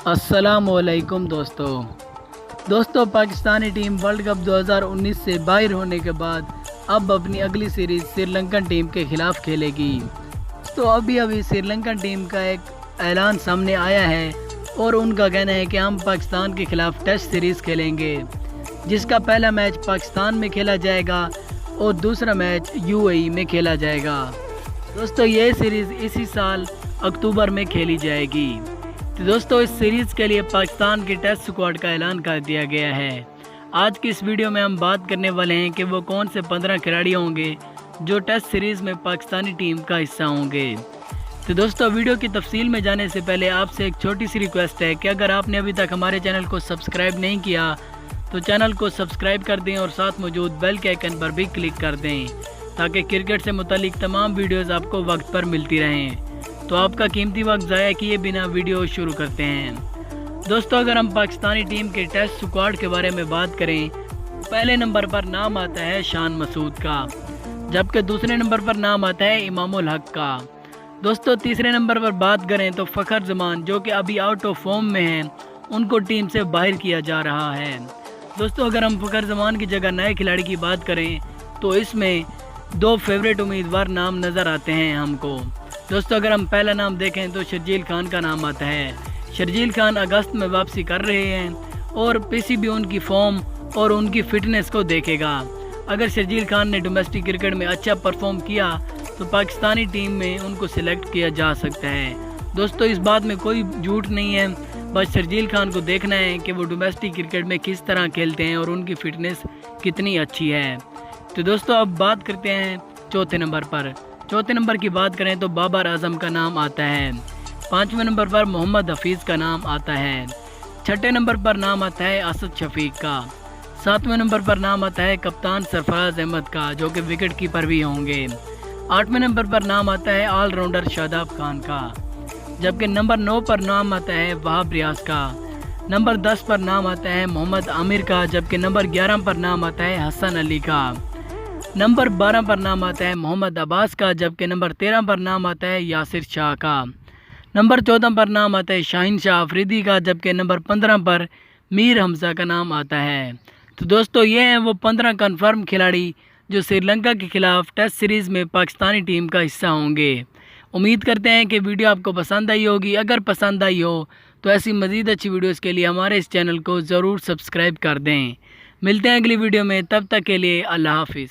अस्सलामुअलैकुम दोस्तों Pakistani team world cup 2019 से बाहर होने के बाद अब अपनी अगली सीरीज़ श्रीलंकन टीम के खिलाफ खेलेगी। तो अभी श्रीलंकन टीम का एक ऐलान सामने आया है और उनका कहना है कि हम पाकिस्तान के खिलाफ टेस्ट सीरीज़ खेलेंगे, जिसका पहला मैच पाकिस्तान में खेला जाएगा और दूसरा मैच यूएई में खेला जाएगा। दोस्तों ये सीरीज़ इसी साल अक्टूबर में खेली जाएगी। तो दोस्तों इस सीरीज़ के लिए पाकिस्तान की टेस्ट स्क्वाड का ऐलान कर दिया गया है। आज की इस वीडियो में हम बात करने वाले हैं कि वो कौन से 15 खिलाड़ी होंगे जो टेस्ट सीरीज़ में पाकिस्तानी टीम का हिस्सा होंगे। तो दोस्तों वीडियो की तफसील में जाने से पहले आपसे एक छोटी सी रिक्वेस्ट है कि अगर आपने अभी तक हमारे चैनल को सब्सक्राइब नहीं किया तो चैनल को सब्सक्राइब कर दें और साथ मौजूद बेल के आइकन पर भी क्लिक कर दें ताकि क्रिकेट से मुतालिक तमाम वीडियोज़ आपको वक्त पर मिलती रहें। तो आपका कीमती वक्त ज़ाया किए बिना वीडियो शुरू करते हैं। दोस्तों अगर हम पाकिस्तानी टीम के टेस्ट स्क्वाड के बारे में बात करें, पहले नंबर पर नाम आता है शान मसूद का, जबकि दूसरे नंबर पर नाम आता है इमामुल हक का। दोस्तों तीसरे नंबर पर बात करें तो फ़खर जमान, जो कि अभी आउट ऑफ फॉर्म में हैं, उनको टीम से बाहर किया जा रहा है। दोस्तों अगर हम फ़खर जमान की जगह नए खिलाड़ी की बात करें तो इसमें दो फेवरेट उम्मीदवार नाम नज़र आते हैं हमको। दोस्तों अगर हम पहला नाम देखें तो शर्जील खान का नाम आता है। शर्जील खान अगस्त में वापसी कर रहे हैं और पीसीबी उनकी फॉर्म और उनकी फ़िटनेस को देखेगा। अगर शर्जील खान ने डोमेस्टिक क्रिकेट में अच्छा परफॉर्म किया तो पाकिस्तानी टीम में उनको सिलेक्ट किया जा सकता है। दोस्तों इस बात में कोई झूठ नहीं है, बस शर्जील खान को देखना है कि वो डोमेस्टिक क्रिकेट में किस तरह खेलते हैं और उनकी फ़िटनेस कितनी अच्छी है। तो दोस्तों अब बात करते हैं चौथे नंबर पर। चौथे नंबर की बात करें तो बाबर आजम का नाम आता है। पाँचवें नंबर पर मोहम्मद हफीज़ का नाम आता है। छठे नंबर पर नाम आता है असद शफीक का। सातवें नंबर पर नाम आता है कप्तान सरफराज अहमद का, जो कि विकेट कीपर भी होंगे। आठवें नंबर पर नाम आता है ऑलराउंडर शादाब खान का, जबकि नंबर 9 पर नाम आता है वहाब रियाज का। नंबर 10 पर नाम आता है मोहम्मद आमिर का, जबकि नंबर 11 पर नाम आता है हसन अली का। नंबर 12 पर नाम आता है मोहम्मद अब्बास का, जबकि नंबर 13 पर नाम आता है यासिर शाह का। नंबर 14 पर नाम आता है शाहीन शाह अफरीदी का, जबकि नंबर 15 पर मीर हमज़ा का नाम आता है। तो दोस्तों ये हैं वो 15 कन्फर्म खिलाड़ी जो श्रीलंका के खिलाफ टेस्ट सीरीज़ में पाकिस्तानी टीम का हिस्सा होंगे। उम्मीद करते हैं कि वीडियो आपको पसंद आई होगी। अगर पसंद आई हो तो ऐसी मज़ीद अच्छी वीडियोज़ के लिए हमारे इस चैनल को ज़रूर सब्सक्राइब कर दें। मिलते हैं अगली वीडियो में, तब तक के लिए अल्लाह हाफिज़।